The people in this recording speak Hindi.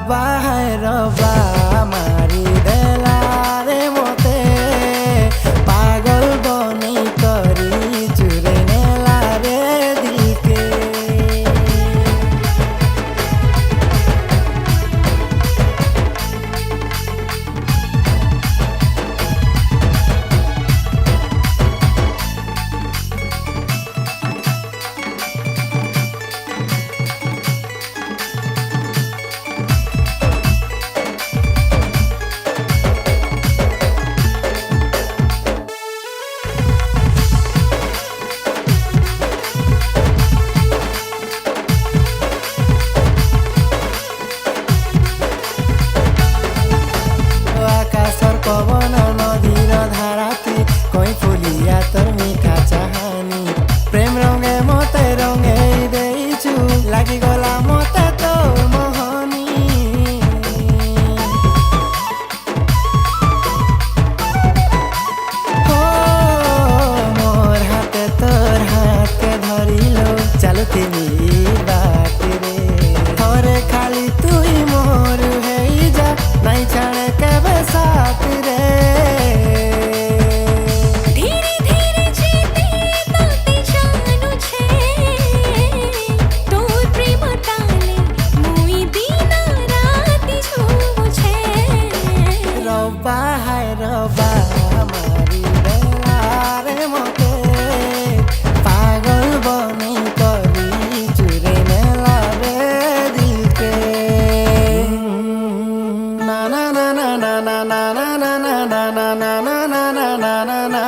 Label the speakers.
Speaker 1: रब्बा है रब्बा मारी देला रे मोते पागल बनी करी चुरे नेला रे दिल के। पवन नदीर धाराती कई फुलिया तोर मीठा चाहानी प्रेम रंगे मते रंगे देइछु लागी गला मते तोर मोहनी। हो मोर हाथे तोर हाथ के धरिलो चलती बात रे थोरे खाली तुई मोर हेई जा नहीं छाड़े केबे साथ रे।
Speaker 2: धीरे धीरे जीते ताते जानू छे तोर प्रेम ताले मुई दिन राति छू छे।
Speaker 1: रब्बा है रब्बा मारी देला रे मोते पागल बनी करी चुरे नेला रे दिल के। ना ना ना ना ना ना ना ना ना ना ना ना ना ना ना ना